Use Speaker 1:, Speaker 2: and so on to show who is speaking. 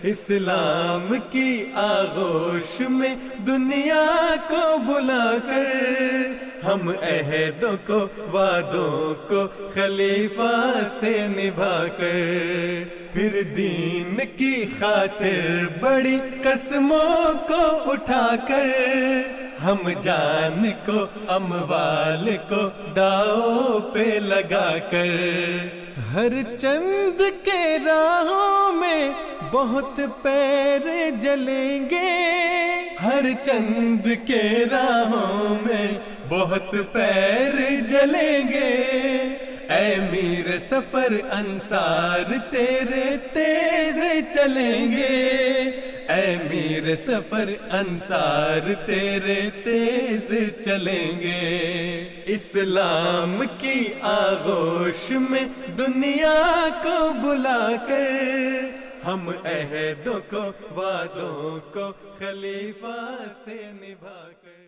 Speaker 1: اسلام کی آغوش میں دنیا کو بلا کر ہم عہدوں کو وعدوں کو خلیفہ سے نبھا کر پھر دین کی خاطر بڑی قسموں کو اٹھا کر ہم جان کو اموال کو داؤ پہ لگا کر ہر چند کے راہوں میں بہت پیر جلیں گے ہر چند کے راہوں میں بہت پیر جلیں گے اے میر سفر انصار تیرے تیز چلیں گے اے میر سفر انصار تیرے تیز چلیں گے اسلام کی آغوش میں دنیا کو بلا کر ہم عہدوں کو وعدوں کو خلیفہ سے نبھا کر